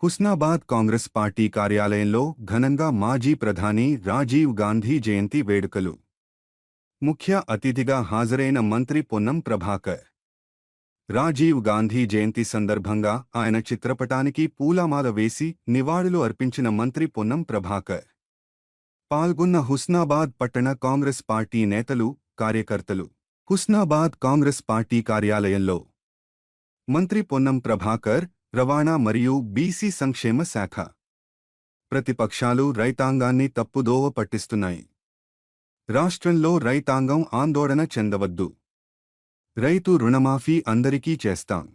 Husnabad Congress party కార్యాలయంలో ఘనంగా మాజీ ప్రధాని రాజీవ్ గాంధీ జయంతి వేడుకలు. ముఖ్య అతిథిగా హాజరైన మంత్రి పొన్నం ప్రభాకర్. రాజీవ్ గాంధీ జయంతి సందర్భంగా ఆయన చిత్రపటానికి పూలమాల వేసి నివాళులు అర్పించిన మంత్రి పొన్నం ప్రభాకర్. పాల్గొన్న హుస్నాబాద్ పట్టణ కాంగ్రెస్ పార్టీ నేతలు, కార్యకర్తలు. హుస్నాబాద్ కాంగ్రెస్ పార్టీ కార్యాలయంలో మంత్రి పొన్నం ప్రభాకర్, రవాణా మరియు బీసీ సంక్షేమ శాఖ. ప్రతిపక్షాలు రైతాంగాన్ని తప్పుదోవ పట్టిస్తున్నాయి. రాష్ట్రంలో రైతాంగం ఆందోళన చెందవద్దు. రైతు రుణమాఫీ అందరికీ చేస్తాం.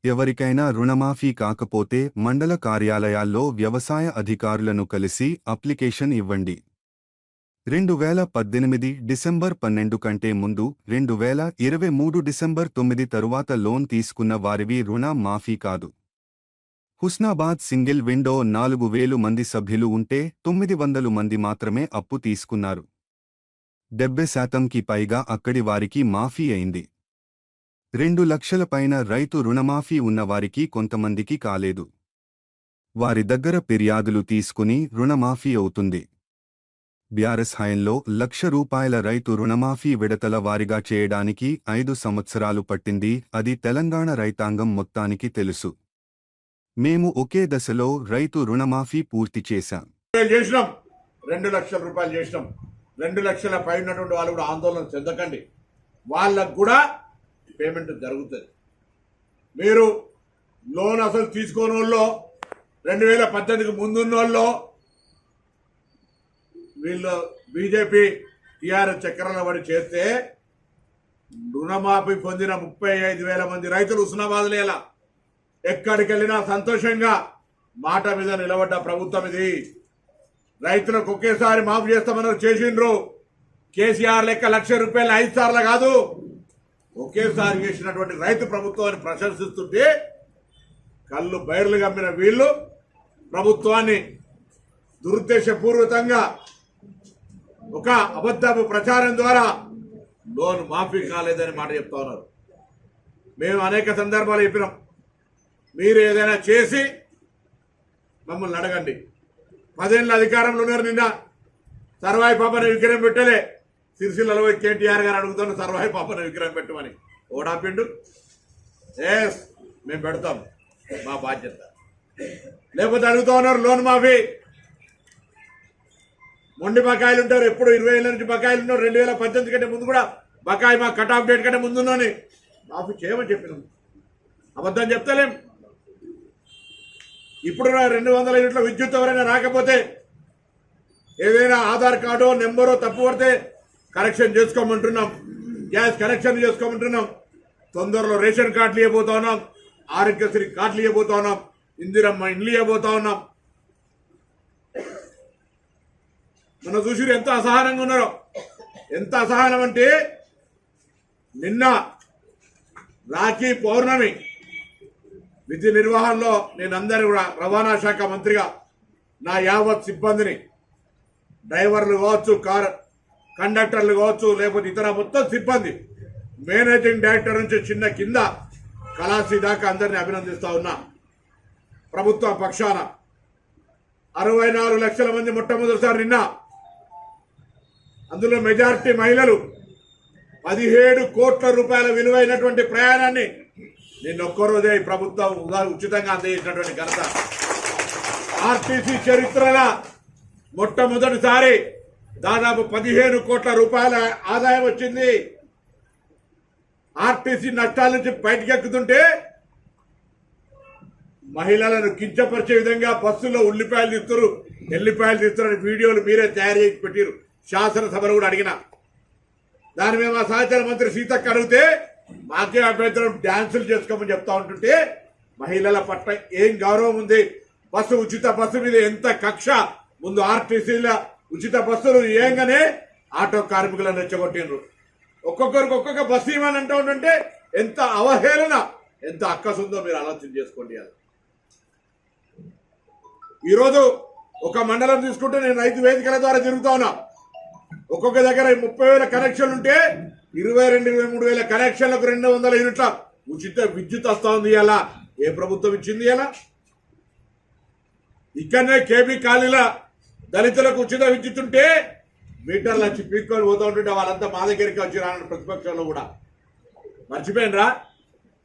ఎవరికైనా రుణమాఫీ కాకపోతే మండల కార్యాలయాల్లో వ్యవసాయ అధికారులను కలిసి అప్లికేషన్ ఇవ్వండి. 2018 డిసెంబర్ 12 కంటే ముందు 2023 డిసెంబర్ 9 తరువాత లోన్ తీసుకున్న వారివి రుణ మాఫీ కాదు. హుస్నాబాద్ సింగిల్ విండో 4000 మంది సభ్యులు ఉంటే 900 మంది మాత్రమే అప్పు తీసుకున్నారు. 70% పైగా అక్కడి వారికి మాఫీ అయింది. 2 లక్షల పైన రైతు రుణమాఫీ ఉన్నవారికి కొంతమందికి కాలేదు. వారి దగ్గర ఫిర్యాదులు తీసుకుని రుణమాఫీ అవుతుంది. బీఆర్ఎస్ హయాంలో ₹1,00,000 రైతు రుణమాఫీ విడతల వారీగా చేయడానికి 5 సంవత్సరాలు పట్టింది. అది తెలంగాణ రైతాంగం మొత్తానికి తెలుసు. మేము ఒకే దశలో రైతు రుణమాఫీ పూర్తి చేశాం. 2 లక్షల రూపాయలు చేసినాం. 2 లక్షల పై ఉన్నటువంటి వాళ్ళు కూడా ఆందోళన చెందకండి. వాళ్ళకు కూడా పేమెంట్ జరుగుతుంది. మీరు లోన్ అసలు తీసుకోని వాళ్ళు 2018కి ముందున్న వాళ్ళు వీళ్ళు బీజేపీ టీఆర్ఎస్ చక్రంలో పడి చేస్తే రుణమాఫీ పొందిన 35,000 మంది రైతులు హుస్నాబాద్లో ఎలా ఎక్కడికి వెళ్ళినా సంతోషంగా మాట మీద నిలబడ్డ ప్రభుత్వం ఇది. రైతులకు ఒకేసారి మాఫీ చేస్తామన్నారు, చేసిండ్రు. కేసీఆర్ లెక్క ₹1,00,000 5 సార్లు కాదు, ఒకేసారి చేసినటువంటి రైతు ప్రభుత్వాన్ని ప్రశంసిస్తుంటే కళ్ళు బైర్లు గమ్మిన వీళ్ళు ప్రభుత్వాన్ని దురుద్దేశపూర్వకంగా ఒక అబద్ధపు ప్రచారం ద్వారా లోన్ మాఫీ కాలేదని మాట చెప్తా ఉన్నారు. మేము అనేక సందర్భాలు చెప్పినాం, మీరు ఏదైనా చేసి మమ్మల్ని అడగండి. 10 ఏళ్ళ అధికారంలో ఉన్నారు. నిన్న సర్వాయి పాపన విగ్రహం పెట్టలే. సిరిసిల్లలో కేటీఆర్ గారు అడుగుతున్న సర్వాయి పాపన విగ్రహం పెట్టమని ఓడాపిండు. ఎస్, మేము పెడతాం, మా బాధ్యత. లేకపోతే అడుగుతా ఉన్నారు లోన్ మాఫీ. మొండి బకాయిలు ఉంటారు, ఎప్పుడు 20 ఏళ్ళ నుంచి బకాయిలు ఉన్నారు. 2018 కంటే ముందు కూడా బకాయి మా కట్ ఆఫ్ డేట్ కంటే ముందున్నాని మాఫీ చేయమని చెప్పినాం. అబద్ధం చెప్తలేం. ఇప్పుడు 200 యూనిట్ల విద్యుత్ ఎవరైనా రాకపోతే ఏదైనా ఆధార్ కార్డో నెంబరో తప్పు పడితే కరెక్షన్ చేసుకోమంటున్నాం. గ్యాస్ కనెక్షన్ చేసుకోమంటున్నాం. తొందరలో రేషన్ కార్డులు ఇవ్వబోతా ఉన్నాం. ఆరోగ్యశ్రీ కార్డులు ఇవ్వబోతా ఉన్నాం. ఇందిరమ్మ ఇండ్లు ఇవ్వబోతా ఉన్నాం. మనం చూసి ఎంత అసహనంగా ఉన్నారో. ఎంత అసహనం అంటే నిన్న రాఖీ పౌర్ణమి విధి నిర్వహణలో నేను అందరూ కూడా రవాణా శాఖ మంత్రిగా నా యావత్ సిబ్బందిని, డ్రైవర్లు కావచ్చు, కార్ కండక్టర్లు కావచ్చు, లేకపోతే ఇతర మొత్తం సిబ్బంది, మేనేజింగ్ డైరెక్టర్ నుంచి చిన్న కింద కళాశీ దాకా అందరినీ అభినందిస్తా ఉన్నా. ప్రభుత్వ పక్షాన 64 లక్షల మంది మొట్టమొదటిసారి నిన్న, అందులో మెజారిటీ మహిళలు 17 కోట్ల రూపాయల విలువైనటువంటి ప్రయాణాన్ని నిన్న ఒక్కరోజే ప్రభుత్వం ఉచితంగా అందజేసినటువంటి ఘనత. ఆర్టీసీ చరిత్రలో మొట్టమొదటిసారి దాదాపు 15 కోట్ల రూపాయల ఆదాయం వచ్చింది. ఆర్టీసీ నష్టాల నుంచి బయటకెక్కుతుంటే మహిళలను కించపరిచే విధంగా బస్సులో ఉల్లిపాయలు తీస్తారు, ఎల్లిపాయలు తీస్తారని వీడియోలు మీరే తయారు చేసి పెట్టారు. శాసనసభలో కూడా అడిగిన దాని మీద మా సహచార మంత్రి సీతక్క అడిగితే మాకే అభ్యంతరం, డ్యాన్సులు చేసుకోమని చెప్తా ఉంటుంటే మహిళల పట్ల ఏం గౌరవం ఉంది? ఉచిత బస్సు మీద ఎంత కక్ష! ముందు ఆర్టీసీల ఉచిత బస్సులు ఏంగానే ఆటో కార్మికులను రెచ్చగొట్టిండ్రు. ఒక్కొక్కరికి ఒక్కొక్క బస్సు ఇవ్వని అంటూ ఉంటుంటే ఎంత అవహేళన, ఎంత అక్కసుందో మీరు ఆలోచన చేసుకోండి. ఈరోజు ఒక మండలం తీసుకుంటే నేను రైతు వేదికల ద్వారా తిరుగుతా ఉన్నా. ఒక్కొక్క దగ్గర 30,000 కనెక్షన్లు ఉంటే 22-23,000 కనెక్షన్లకు 200 యూనిట్ల ఉచిత విద్యుత్ వస్తా ఉంది. ఇలా ఏ ప్రభుత్వం ఇచ్చింది? ఇలా ఇక్కడనే కేబీ కాలనీలో దళితులకు ఉచిత విద్యుత్ ఉంటే మీటర్లు వచ్చి పీక్కొని పోతూ ఉంటుంటే వాళ్ళంతా మా దగ్గరికి వచ్చి రాను ప్రతిపక్షంలో కూడా మర్చిపోయినరా.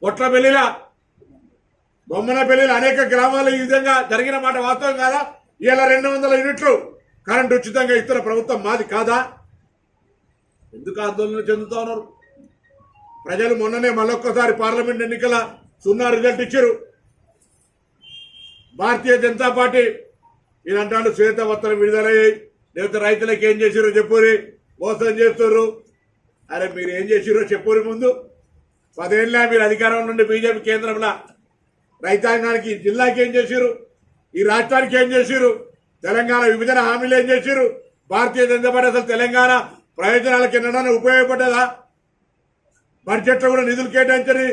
పొట్లపల్లిలా బొమ్మనపల్లిలో అనేక గ్రామాలు ఈ విధంగా జరిగిన మాట వాస్తవం కాదా? ఇలా 200 యూనిట్లు కరెంటు ఉచితంగా ఇస్తున్న ప్రభుత్వం మాది కాదా? ఎందుకు ఆందోళన చెందుతా ఉన్నారు ప్రజలు? మొన్ననే మళ్ళొక్కసారి పార్లమెంట్ ఎన్నికల 0 రిజల్ట్ ఇచ్చారు. భారతీయ జనతా పార్టీ ఇలాంటి శ్వేతపత్రం విడుదలయ్యాయి. లేకపోతే రైతులకు ఏం చేసిరో చెప్పురి, మోసం చేస్తుర్రు. అరే మీరు ఏం చేసిరో చెప్పురి. ముందు 10 ఏళ్ళ మీరు అధికారం నుండి బీజేపీ కేంద్రంలో రైతాంగానికి జిల్లాకి ఏం చేసిరు, ఈ రాష్ట్రానికి ఏం చేసిరు, తెలంగాణ విభజన హామీలు ఏం చేసిరు? భారతీయ జనతా పార్టీ అసలు తెలంగాణ ప్రయోజనాలకు ఎన్నడన్నా ఉపయోగపడ్డదా? బడ్జెట్లో కూడా నిధులు కేటాయించని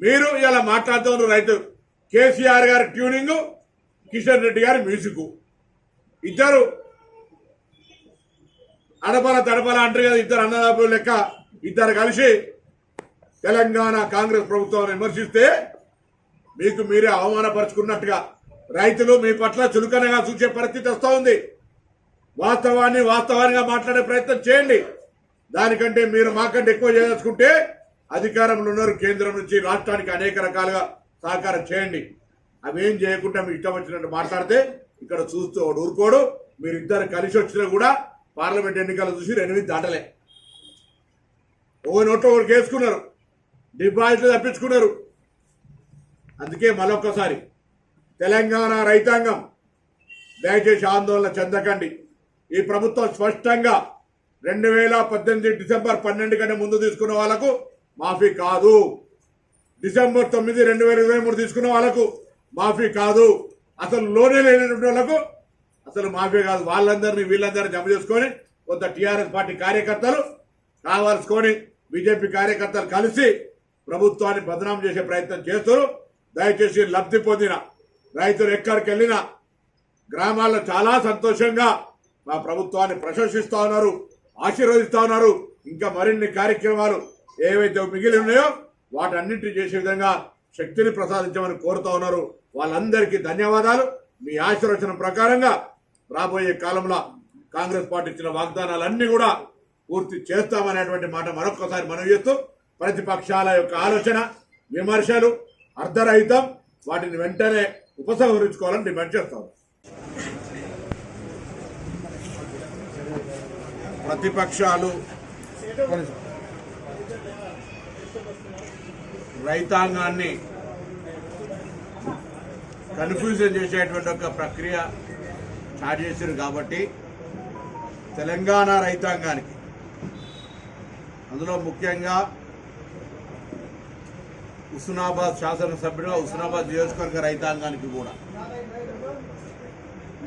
మీరు ఇలా మాట్లాడుతున్నారు. రైతు కేసీఆర్ గారి ట్యూనింగ్, కిషన్ రెడ్డి గారి మ్యూజిక్, ఇద్దరు అడపల తడపల అంటారు కదా, ఇద్దరు అన్నదాపులు లెక్క ఇద్దరు కలిసి తెలంగాణ కాంగ్రెస్ ప్రభుత్వాన్ని విమర్శిస్తే మీకు మీరే అవమానపరుచుకున్నట్టుగా రైతులు మీ పట్ల చులకనగా చూసే పరిస్థితి వస్తూ ఉంది. వాస్తవానిగా మాట్లాడే ప్రయత్నం చేయండి. దానికంటే మీరు మాకంటే ఎక్కువ చేయదలుచుకుంటే అధికారంలో ఉన్నారు, కేంద్రం నుంచి రాష్ట్రానికి అనేక రకాలుగా సహకారం చేయండి. అవేం చేయకుండా మీ ఇష్టం వచ్చినట్టు మాట్లాడితే ఇక్కడ చూస్తూ ఊరుకోడు. మీరు ఇద్దరు కలిసి వచ్చినా కూడా పార్లమెంట్ ఎన్నికలు చూసి 8 దాటలే. నోట్లో ఒకరికి వేసుకున్నారు, డిపాజిట్లు తప్పించుకున్నారు. అందుకే మరొకసారి తెలంగాణ రైతాంగం దయచేసి ఆందోళన చెందకండి. ఈ ప్రభుత్వం స్పష్టంగా 2018 డిసెంబర్ 12 కంటే ముందు తీసుకున్న వాళ్లకు మాఫీ కాదు, డిసెంబర్ 9, 2023 తీసుకున్న వాళ్లకు మాఫీ కాదు, అసలు లోనే లేనటువంటి వాళ్లకు అసలు మాఫీ కాదు. వాళ్ళందరినీ వీళ్ళందరినీ జమ చేసుకొని కొంత టీఆర్ఎస్ పార్టీ కార్యకర్తలు కావాల్సుకొని బీజేపీ కార్యకర్తలు కలిసి ప్రభుత్వాన్ని బదనాం చేసే ప్రయత్నం చేస్తారు. దయచేసి లబ్ధి పొందిన రైతులు ఎక్కడికి వెళ్ళినా గ్రామాల్లో చాలా సంతోషంగా మా ప్రభుత్వాన్ని ప్రశంసిస్తా ఉన్నారు, ఆశీర్వదిస్తా ఉన్నారు. ఇంకా మరిన్ని కార్యక్రమాలు ఏవైతే మిగిలి ఉన్నాయో వాటన్నింటినీ చేసే విధంగా శక్తిని ప్రసాదించమని కోరుతా ఉన్నారు. వాళ్ళందరికీ ధన్యవాదాలు. మీ ఆశీర్వచనం ప్రకారంగా రాబోయే కాలంలో కాంగ్రెస్ పార్టీ ఇచ్చిన వాగ్దానాలన్నీ కూడా పూర్తి చేస్తామనేటువంటి మాట మరొకసారి మనవి చేస్తూ, ప్రతిపక్షాల యొక్క ఆలోచన విమర్శలు అర్ధరహితం, వాటిని వెంటనే ఉపసంహరించుకోవాలని డిమాండ్ చేస్తాం. ప్రతిపక్షాలు రైతాంగాన్ని కన్ఫ్యూజన్ చేసేటువంటి ఒక ప్రక్రియ స్టార్ట్ చేశారు. కాబట్టి తెలంగాణ రైతాంగానికి, అందులో ముఖ్యంగా హుస్నాబాద్ శాసనసభ్యుడిగా హుస్నాబాద్ నియోజకవర్గ రైతాంగానికి కూడా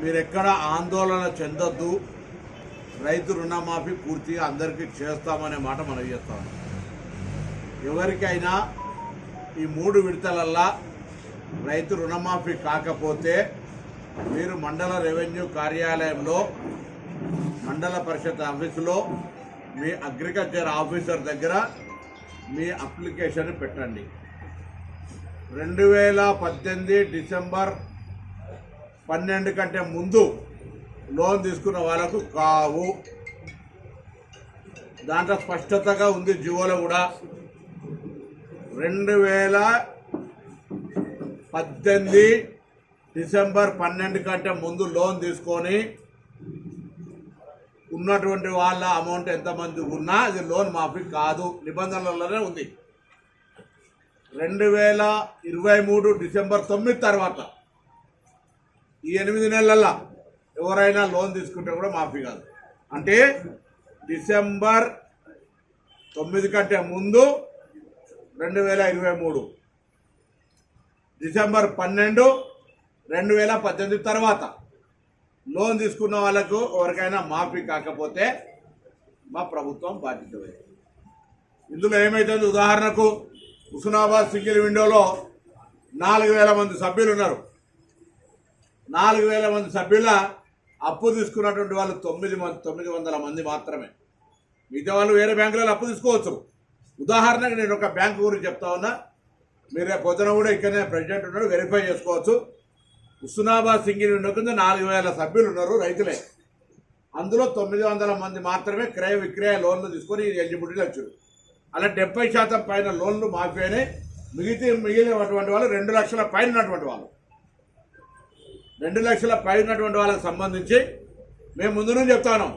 మీరెక్కడ ఆందోళన చెందొద్దు, రైతు రుణమాఫీ పూర్తిగా అందరికీ చేస్తామనే మాట మనం చేస్తాం. ఎవరికైనా ఈ 3 విడతలల్లా రైతు రుణమాఫీ కాకపోతే మీరు మండల రెవెన్యూ కార్యాలయంలో, మండల పరిషత్ ఆఫీసులో, మీ అగ్రికల్చర్ ఆఫీసర్ దగ్గర మీ అప్లికేషన్ పెట్టండి. 2018 డిసెంబర్ 12 కంటే ముందు లోన్ తీసుకున్న వాళ్ళకు కావు. దాంట్లో స్పష్టతగా ఉంది జివోలో కూడా. 2018 డిసెంబర్ 12 కంటే ముందు లోన్ తీసుకొని ఉన్నటువంటి వాళ్ళ అమౌంట్ ఎంతమంది ఉన్నా అది లోన్ మాఫీ కాదు, నిబంధనలలోనే ఉంది. 2023 డిసెంబర్ 9 తర్వాత ఈ 8 నెలల్లో ఎవరైనా లోన్ తీసుకుంటే కూడా మాఫీ కాదు. అంటే డిసెంబర్ 9 కంటే ముందు 2023, డిసెంబర్ 12 2018 తర్వాత లోన్ తీసుకున్న వాళ్ళకు ఎవరికైనా మాఫీ కాకపోతే మా ప్రభుత్వం బాధ్యత వహిస్తుంది. ఇందులో ఏమైతుంది, ఉదాహరణకు హుస్నాబాద్ సింగిల్ విండోలో 4000 మంది సభ్యులు ఉన్నారు. 4000 మంది సభ్యుల అప్పు తీసుకున్నటువంటి వాళ్ళు 900 మంది మాత్రమే. మిగతా వాళ్ళు వేరే బ్యాంకులలో అప్పు తీసుకోవచ్చు. ఉదాహరణకు నేను ఒక బ్యాంకు గురించి చెప్తా ఉన్నా. మీరు రేపు పొద్దున కూడా ఇక్కడనే ప్రెసిడెంట్ ఉన్నాడు, వెరిఫై చేసుకోవచ్చు. హుస్నాబాద్ సింగిల్ విండో కింద 4000 సభ్యులు ఉన్నారు రైతులే. అందులో 900 మంది మాత్రమే క్రయ విక్రయ లోన్లు తీసుకొని ఎలిజిబిలిటీ వచ్చారు. అలా 70% పైన లోన్లు మాఫీ అయినాయి. మిగిలినటువంటి వాళ్ళు 2 లక్షల పైన ఉన్నటువంటి వాళ్ళు, 2 లక్షల పైన ఉన్నటువంటి వాళ్ళకి సంబంధించి మేము ముందు నుంచి చెప్తాను,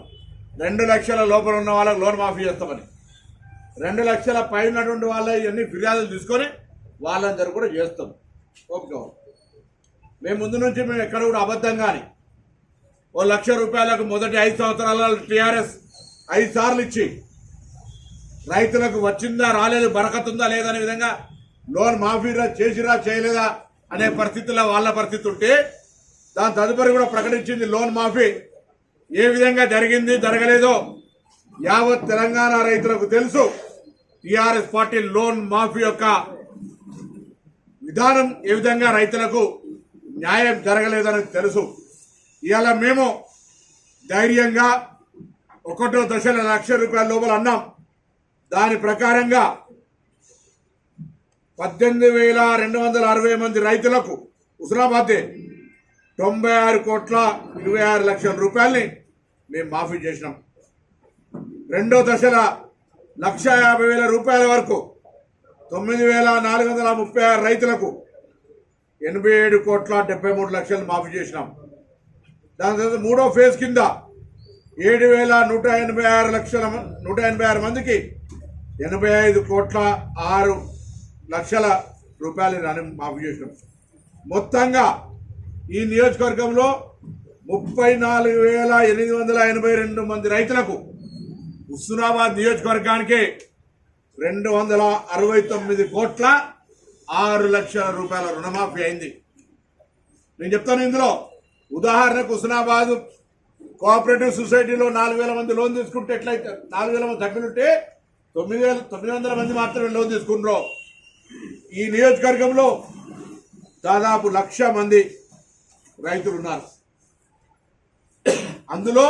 2 లక్షల లోపల ఉన్న వాళ్ళకి లోన్ మాఫీ చేస్తామని. 2 లక్షల పైన ఉన్నటువంటి వాళ్ళ ఇవన్నీ ఫిర్యాదులు తీసుకొని వాళ్ళందరూ కూడా చేస్తాం. ఓకే, మేము ముందు నుంచి మేము ఎక్కడ కూడా అబద్ధం కానీ ₹1,00,000 మొదటి 5 సంవత్సరాల టీఆర్ఎస్ 5 సార్లు ఇచ్చి రైతులకు వచ్చిందా రాలేదు, బరకతుందా లేదనే విధంగా లోన్ మాఫీ చేసిరా చేయలేదా అనే పరిస్థితుల్లో వాళ్ళ పరిస్థితి ఉంటే దాని తదుపరి కూడా ప్రకటించింది లోన్ మాఫీ ఏ విధంగా జరిగింది జరగలేదో యావత్ తెలంగాణ రైతులకు తెలుసు. టీఆర్ఎస్ పార్టీ లోన్ మాఫీ యొక్క విధానం ఏ విధంగా రైతులకు న్యాయం జరగలేదని తెలుసు. ఇవాళ మేము ధైర్యంగా 1వ దశలో ₹1,00,000 లోపల అన్నాం. దాని ప్రకారంగా 18,260 మంది రైతులకు హుస్నాబాద్ 96,26,26,00,000 మేము మాఫీ చేసినాం. 2వ దశలో ₹1,50,000 వరకు 9,436 రైతులకు 87,73,00,000 మాఫీ చేసినాం. దాని తర్వాత 3వ ఫేజ్ కింద 7,186 మందికి 85,06,00,000 మాఫీ చేసినాం. మొత్తంగా ఈ నియోజకవర్గంలో 34,882 మంది రైతులకు హుస్నాబాద్ నియోజకవర్గానికి ₹269,06,00,000 రుణమాఫీ అయింది. నేను చెప్తాను ఇందులో ఉదాహరణకు హుస్నాబాద్ కోఆపరేటివ్ సొసైటీలో 4,000 మంది లోన్ తీసుకుంటే ఎట్లయితే 4,000 మంది సభ్యులుంటే 9,900 మంది మాత్రమే లోన్ తీసుకుంటారు. ఈ నియోజకవర్గంలో దాదాపు 1,00,000 మంది రైతులు ఉన్నారు. అందులో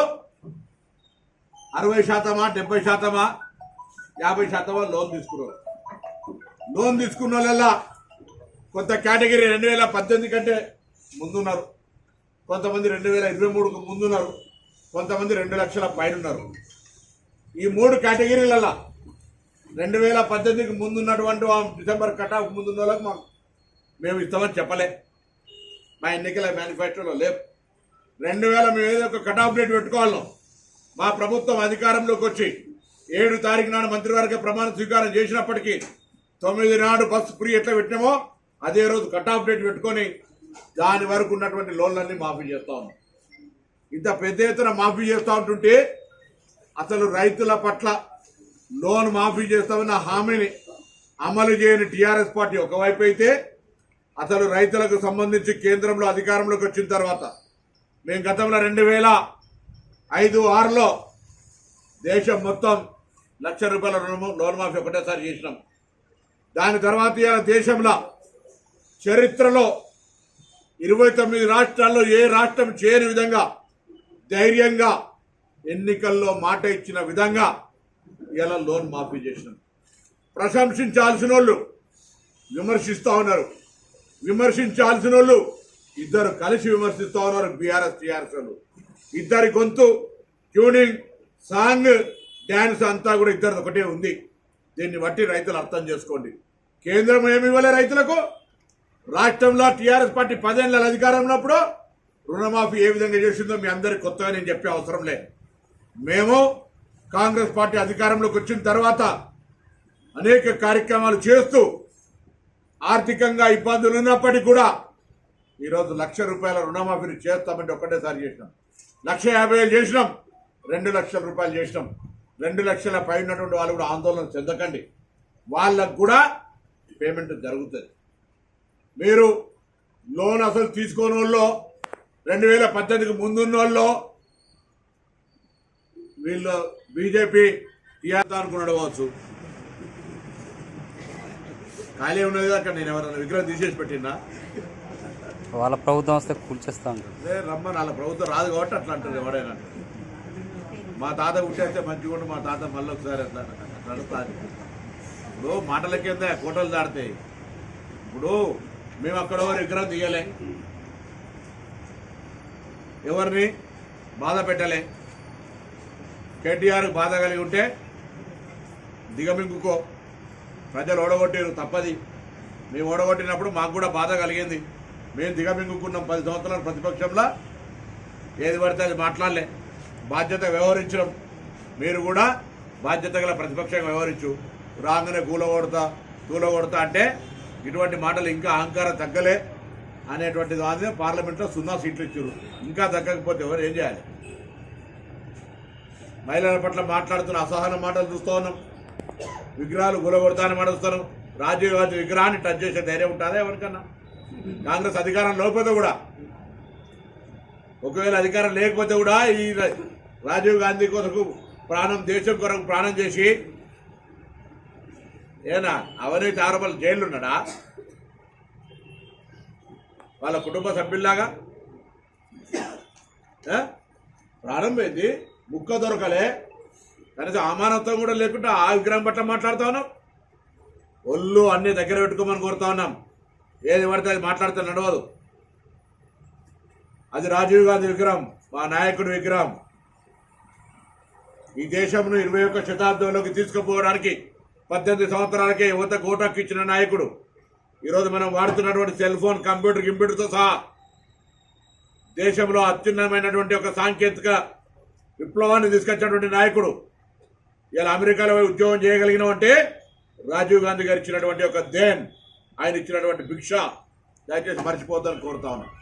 60%, 70%, 50% లోన్ తీసుకున్నారు. లోన్ తీసుకున్న వాళ్ళ కొంత కేటగిరీ 2018 కంటే ముందున్నారు, కొంతమంది 2023కు ముందున్నారు, కొంతమంది 2 లక్షల పైన ఉన్నారు. ఈ 3 కేటగిరీలలో 2018కి ముందున్నటువంటి డిసెంబర్ కటాఫ్ ముందున్న వాళ్ళకి మేము ఇస్తామని చెప్పలే, మా ఎన్నికల మేనిఫెస్టోలో లేవు. 2000 మేము ఏదో ఒక కటాఫ్ డేట్ పెట్టుకోవాలను. మా ప్రభుత్వం అధికారంలోకి వచ్చి 7 తారీఖు నాడు మంత్రివర్గ ప్రమాణ స్వీకారం చేసినప్పటికీ 9 నాడు బస్సు ఫ్రీ ఎట్లా పెట్టినామో అదే రోజు కటాఫ్ డేట్ పెట్టుకొని దాని వరకు ఉన్నటువంటి లోన్లన్నీ మాఫీ చేస్తా ఉన్నాం. ఇంత పెద్ద ఎత్తున మాఫీ చేస్తూ ఉంటుంటే అసలు రైతుల పట్ల లోన్ మాఫీ చేస్తామన్న హామీని అమలు చేయని టీఆర్ఎస్ పార్టీ ఒకవైపు అయితే, అసలు రైతులకు సంబంధించి కేంద్రంలో అధికారంలోకి వచ్చిన తర్వాత మేము గతంలో 2005-06లో దేశం మొత్తం ₹1,00,000 లోన్ మాఫీ ఒకటేసారి చేసినాం. దాని తర్వాత దేశంలో చరిత్రలో 29 రాష్ట్రాల్లో ఏ రాష్ట్రం చేయని విధంగా ధైర్యంగా ఎన్నికల్లో మాట ఇచ్చిన విధంగా ఇలా లోన్ మాఫీ చేసినాం. ప్రశంసించాల్సిన వాళ్ళు విమర్శిస్తూ ఉన్నారు, విమర్శించాల్సిన వాళ్ళు ఇద్దరు కలిసి విమర్శిస్తూ ఉన్నారు. బీఆర్ఎస్ టీఆర్ఎస్ వాళ్ళు ఇద్దరి గొంతు, ట్యూనింగ్, సాంగ్, డ్యాన్స్ అంతా కూడా ఇద్దరు ఒకటే ఉంది. దీన్ని బట్టి రైతులు అర్థం చేసుకోండి. కేంద్రం ఏమి ఇవ్వలే రైతులకు. రాష్ట్రంలో టీఆర్ఎస్ పార్టీ 10 ఏళ్ళ అధికారంలో ఉన్నప్పుడు రుణమాఫీ ఏ విధంగా చేసిందో మీ అందరికి కొత్తగా నేను చెప్పే అవసరం లేదు. మేము కాంగ్రెస్ పార్టీ అధికారంలోకి వచ్చిన తర్వాత అనేక కార్యక్రమాలు చేస్తూ ఆర్థికంగా ఇబ్బందులు ఉన్నప్పటికీ కూడా ఈరోజు ₹1,00,000 రుణమాఫీని చేస్తామంటే ఒక్కటేసారి చేసినాం. 1,50,000 చేసినాం, ₹2,00,000 చేసినాం. 2 లక్షల పై ఉన్నటువంటి వాళ్ళు కూడా ఆందోళన చెందకండి, వాళ్ళకు కూడా పేమెంట్ జరుగుతుంది. మీరు లోన్ అసలు తీసుకోని వాళ్ళు 2018కి ముందున్న వాళ్ళు వీళ్ళు బీజేపీ టీఆర్ఎస్ అనుకున్నాడు కావచ్చు. ఖాళీ ఉన్నది అక్కడ నేను ఎవరైనా విగ్రహం తీసేసి పెట్టినా వాళ్ళ ప్రభుత్వం వస్తే కూల్చేస్తా ఉంటారు. రమ్మని వాళ్ళ ప్రభుత్వం రాదు కాబట్టి అట్లా అంటారు ఎవడైనా. మా తాత పుట్టేస్తే మంచిగా ఉండి మా తాత మళ్ళీ ఒకసారి అట్లా నడుస్తుంది. ఇప్పుడు మాటలకేందా కోటలు దాడతాయి. ఇప్పుడు మేము అక్కడ విగ్రహం దిగలే, ఎవరిని బాధ పెట్టలే. కేటీఆర్ బాధ కలిగి ఉంటే దిగమింగుకో, ప్రజలు ఓడగొట్టారు తప్పది. మేము ఓడగొట్టినప్పుడు మాకు కూడా బాధ కలిగింది, మేము దిగమింగుకున్నాం. 10 సంవత్సరాల ప్రతిపక్షంలో ఏది పడితే అది మాట్లాడలే, బాధ్యత వ్యవహరించడం. మీరు కూడా బాధ్యత గల ప్రతిపక్షంగా వ్యవహరించు. రాగానే కూలగొడతా అంటే ఇటువంటి మాటలు ఇంకా అహంకారం తగ్గలే అనేటువంటి దాని పార్లమెంట్లో 0 సీట్లు ఇచ్చారు. ఇంకా తగ్గకపోతే ఎవరు ఏం చేయాలి? మహిళల పట్ల మాట్లాడుతున్న అసహన మాటలు చూస్తూ ఉన్నాం, విగ్రహాలు కూలగొడతానని మాట చూస్తున్నాం. రాజీవ్ గాంధీ విగ్రహాన్ని టచ్ చేసే ధైర్యం ఉంటుందా ఎవరికన్నా? కాంగ్రెస్ అధికారం లేకపోతే కూడా, ఒకవేళ అధికారం లేకపోతే కూడా ఈ రాజీవ్ గాంధీ కొరకు దేశం కొరకు ప్రాణం చేసి ఏనా అవినీతి ఆరోపణలు జైలు ఉన్నాడా? వాళ్ళ కుటుంబ సభ్యుల్లాగా ప్రాణం పోయింది, ముక్క దొరకలే, కనీసం అమానత్వం కూడా లేకుండా ఆ విగ్రహం పట్ల మాట్లాడుతా ఉన్నాం. ఒళ్ళు అన్ని దగ్గర పెట్టుకోమని కోరుతా ఉన్నాం. ఏది పడితే అది మాట్లాడితే నడవదు. అది రాజీవ్ గాంధీ విగ్రహం, మా నాయకుడి విగ్రహం. ఈ దేశంను 21వ శతాబ్దంలోకి తీసుకుపోవడానికి 18 సంవత్సరాలకే యువతకు ఓటక్కు ఇచ్చిన నాయకుడు. ఈరోజు మనం వాడుతున్నటువంటి సెల్ ఫోన్, కంప్యూటర్తో సహా దేశంలో అత్యున్నతమైనటువంటి ఒక సాంకేతిక విప్లవాన్ని తీసుకొచ్చినటువంటి నాయకుడు. ఇలా అమెరికాలో ఉద్యోగం చేయగలిగినామంటే రాజీవ్ గాంధీ గారు ఇచ్చినటువంటి ఒక దేన్, ఆయన ఇచ్చినటువంటి భిక్ష దయచేసి మర్చిపోద్దని కోరుతా ఉన్నాం.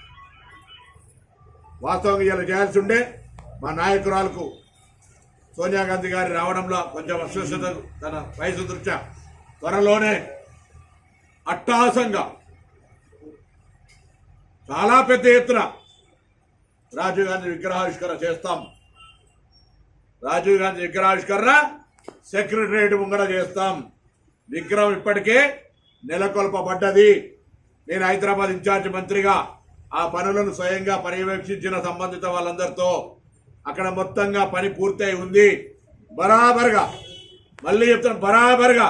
వాస్తవంగా ఇలా చేయాల్సి ఉండే మా నాయకురాలకు సోనియా గాంధీ గారి రావడంలో కొంచెం అస్వస్థత, తన వయసు దృష్ట్యా త్వరలోనే అట్టహాసంగా చాలా పెద్ద ఎత్తున రాజీవ్ గాంధీ విగ్రహావిష్కరణ చేస్తాం. రాజీవ్ గాంధీ విగ్రహావిష్కరణ సెక్రటరియట్ ముంగడ చేస్తాం. విగ్రహం ఇప్పటికే నెలకొల్పబడ్డది. నేను హైదరాబాద్ ఇన్ఛార్జ్ మంత్రిగా ఆ పనులను స్వయంగా పర్యవేక్షించిన సంబంధిత వాళ్ళందరితో అక్కడ మొత్తంగా పని పూర్తయి ఉంది. బరాబర్గా, మళ్ళీ చెప్తాను, బరాబర్గా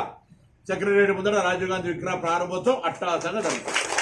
సెక్రటరియట్ ముందర రాజీవ్ గాంధీ విగ్రహ ప్రారంభోత్సవం అట్టహాసంగా జరుగుతుంది.